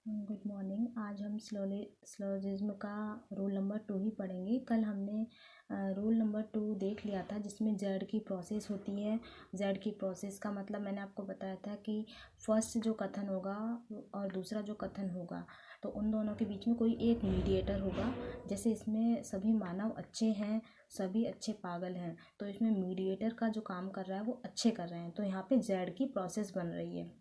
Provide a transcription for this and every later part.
Good morning. आज हम स्लोजिज्म का रूल नंबर 2 ही पढ़ेंगे। कल हमने रूल नंबर 2 देख लिया था, जिसमें जेड की प्रोसेस होती है। जेड की प्रोसेस का मतलब मैंने आपको बताया था कि फर्स्ट जो कथन होगा और दूसरा जो कथन होगा, तो उन दोनों के बीच में कोई एक मीडिएटर होगा। जैसे इसमें सभी मानव अच्छे हैं, सभी अच्छे पागल हैं, तो इसमें मीडिएटर का जो काम कर रहा है वो अच्छे कर रहे हैं, तो यहाँ पे जेड की प्रोसेस बन रही है।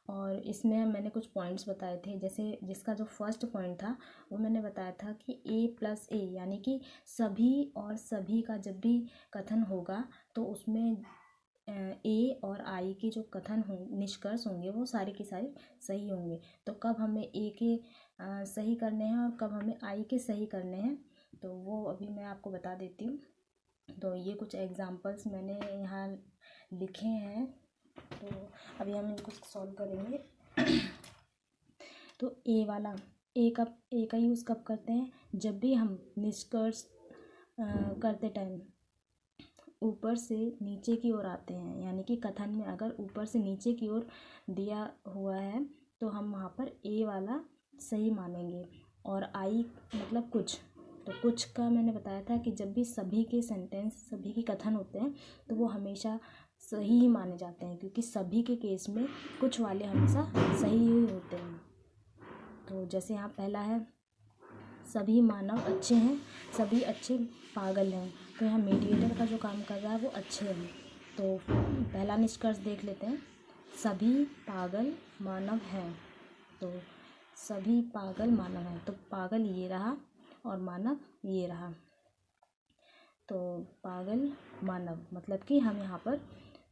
और इसमें मैंने कुछ पॉइंट्स बताए थे, जैसे जिसका जो फर्स्ट पॉइंट था वो मैंने बताया था कि A+A यानी कि सभी और सभी का जब भी कथन होगा तो उसमें ए और आई के जो कथन हो निष्कर्ष होंगे वो सारे के सारे सही होंगे। तो कब हमें ए के सही करने हैं और कब हमें आई के सही करने हैं, तो वो अभी मैं आपको बता देती हूँ। तो ये कुछ एग्जांपल्स मैंने यहाँ लिखे हैं, तो अभी हम इनको सॉल्व करेंगे। तो ए का यूज़ कब करते हैं? जब भी हम निष्कर्ष करते टाइम ऊपर से नीचे की ओर आते हैं, यानी कि कथन में अगर ऊपर से नीचे की ओर दिया हुआ है तो हम वहाँ पर ए वाला सही मानेंगे। और आई मतलब कुछ, तो कुछ का मैंने बताया था कि जब भी सभी के सेंटेंस, सभी के कथन होते हैं तो वो हमेशा सही ही माने जाते हैं, क्योंकि सभी के केस में कुछ वाले हमेशा सही ही होते हैं। तो जैसे यहाँ पहला है, सभी मानव अच्छे हैं, सभी अच्छे पागल हैं, तो यहाँ मीडिएटर का जो काम कर रहा है वो अच्छे हैं। तो पहला निष्कर्ष देख लेते हैं, सभी पागल मानव हैं। तो सभी पागल मानव हैं, तो पागल ये रहा और मानव ये रहा। तो पागल मानव मतलब कि हम यहाँ पर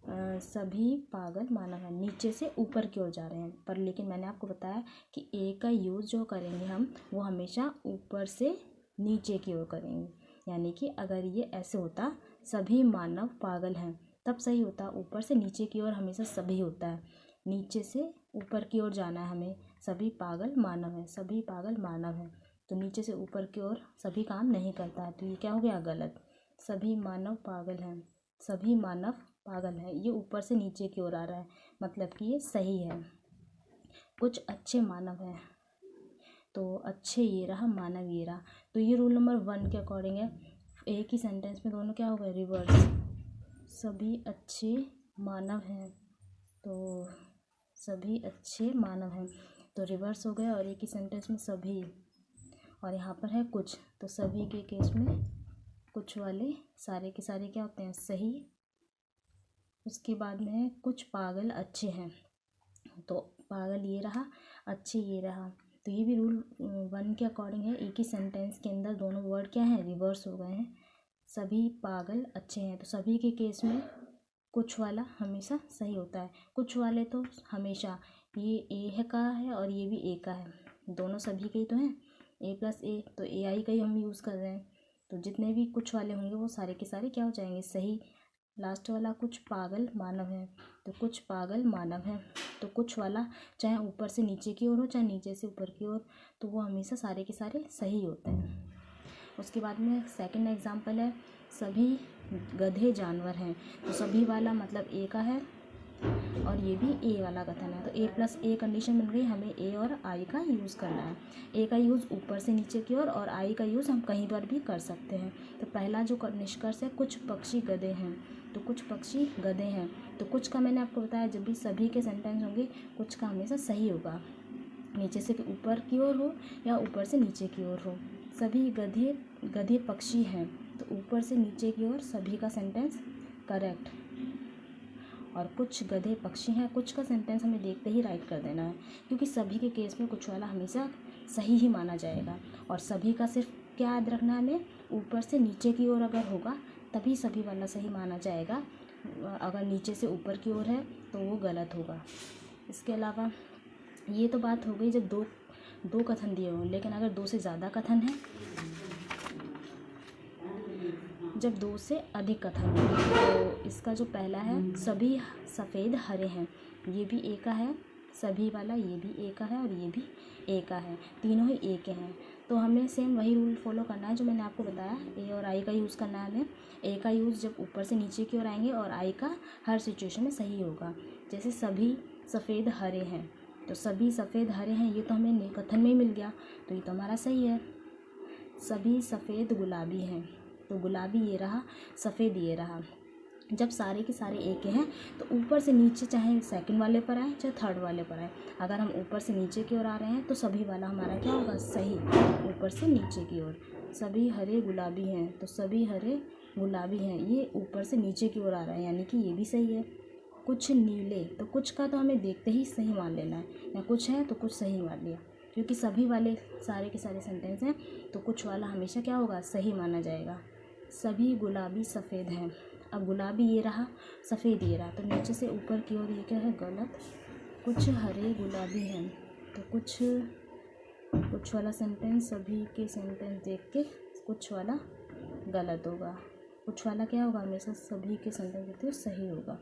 सभी पागल मानव हैं, नीचे से ऊपर की ओर जा रहे हैं। पर लेकिन मैंने आपको बताया कि ए का यूज़ जो करेंगे हम, वो हमेशा ऊपर से नीचे की ओर करेंगे। यानी कि अगर ये ऐसे होता, सभी मानव पागल हैं, तब सही होता। ऊपर से नीचे की ओर हमेशा सभी होता है, नीचे से ऊपर की ओर जाना है हमें। सभी पागल मानव हैं, सभी पागल मानव हैं, तो नीचे से ऊपर की ओर सभी काम नहीं करता है, तो ये क्या हो गया? गलत। सभी मानव पागल हैं, सभी मानव पागल है, ये ऊपर से नीचे की ओर आ रहा है, मतलब कि ये सही है। कुछ अच्छे मानव हैं, तो अच्छे ये रहा, मानव ये रहा। तो ये रूल नंबर 1 के अकॉर्डिंग है। एक ही सेंटेंस में दोनों क्या हो गए? रिवर्स। सभी अच्छे मानव हैं, तो सभी अच्छे मानव हैं, तो रिवर्स हो गए। और एक ही सेंटेंस में सभी, और यहाँ पर है कुछ, तो सभी के केस में कुछ वाले सारे के सारे क्या होते हैं? सही। उसके बाद में है कुछ पागल अच्छे हैं, तो पागल ये रहा, अच्छे ये रहा। तो ये भी रूल 1 के अकॉर्डिंग है। एक ही सेंटेंस के अंदर दोनों वर्ड क्या हैं? रिवर्स हो गए हैं। सभी पागल अच्छे हैं, तो सभी के केस में कुछ वाला हमेशा सही होता है। कुछ वाले तो हमेशा, ये ए है का है और ये भी ए का है, दोनों सभी के ही तो हैं, A+A, तो AI का ही हम यूज़ कर रहे हैं। तो जितने भी कुछ वाले होंगे वो सारे के सारे क्या हो जाएंगे? सही। लास्ट वाला कुछ पागल मानव है, तो कुछ पागल मानव है, तो कुछ वाला चाहे ऊपर से नीचे की ओर हो चाहे नीचे से ऊपर की ओर, तो वो हमेशा सारे के सारे सही होते हैं। उसके बाद में सेकंड एग्जांपल है, सभी गधे जानवर हैं, तो सभी वाला मतलब ए का है और ये भी ए वाला कथन है, तो A+A कंडीशन बन गई। हमें ए और आई का यूज़ करना है। ए का यूज़ ऊपर से नीचे की ओर और आई का यूज़ हम कहीं पर भी कर सकते हैं। तो पहला जो निष्कर्ष है, कुछ पक्षी गधे हैं, तो कुछ पक्षी गधे हैं, तो कुछ का मैंने आपको बताया, जब भी सभी के सेंटेंस होंगे कुछ का हमेशा सही होगा, नीचे से ऊपर की ओर हो या ऊपर से नीचे की ओर हो। सभी गधे पक्षी हैं, तो ऊपर से नीचे की ओर सभी का सेंटेंस करेक्ट। और कुछ गधे पक्षी हैं, कुछ का सेंटेंस हमें देखते ही राइट कर देना है, क्योंकि सभी के केस में कुछ वाला हमेशा सही ही माना जाएगा। और सभी का सिर्फ क्या याद रखना है हमें? ऊपर से नीचे की ओर अगर होगा तभी सभी वाला सही माना जाएगा, अगर नीचे से ऊपर की ओर है तो वो गलत होगा। इसके अलावा ये तो बात हो गई जब दो कथन दिए हों, लेकिन अगर 2 से ज़्यादा कथन है, जब 2 से अधिक कथन है, तो इसका जो पहला है, सभी सफ़ेद हरे हैं, ये भी ए का है, सभी वाला ये भी ए का है और ये भी ए का है, तीनों ही ए के हैं। तो हमें सेम वही रूल फॉलो करना है जो मैंने आपको बताया, ए और आई का यूज़ करना है हमें। ए का यूज़ जब ऊपर से नीचे की ओर आएंगे और आई का हर सिचुएशन में सही होगा। जैसे सभी सफ़ेद हरे हैं, तो सभी सफ़ेद हरे हैं, ये तो हमें कथन में ही मिल गया, तो ये तो हमारा सही है। सभी सफ़ेद गुलाबी हैं, तो गुलाबी ये रहा, सफ़ेद ये रहा। जब सारे के सारे एक हैं तो ऊपर से नीचे, चाहे सेकंड वाले पर आए चाहे थर्ड वाले पर आए, अगर हम ऊपर से नीचे की ओर आ रहे हैं तो सभी वाला हमारा क्या होगा, सही, ऊपर से नीचे की ओर। सभी हरे गुलाबी हैं, तो सभी हरे गुलाबी हैं, ये ऊपर से नीचे की ओर आ रहा है, यानी कि ये भी सही है। कुछ नीले, तो कुछ का तो हमें देखते ही सही मान लेना है, या कुछ है तो कुछ सही मान लिया, क्योंकि सभी वाले सारे के सारे सेंटेंस हैं, तो कुछ वाला हमेशा क्या होगा, सही माना जाएगा। सभी गुलाबी सफ़ेद हैं, अब गुलाबी ये रहा, सफ़ेद ये रहा, तो नीचे से ऊपर की ओर ये क्या है, गलत। कुछ हरे गुलाबी हैं, तो कुछ वाला सेंटेंस, सभी के सेंटेंस देख के कुछ वाला गलत होगा, कुछ वाला क्या होगा, हमेशा सभी के सेंटेंस देखते हुए सही होगा।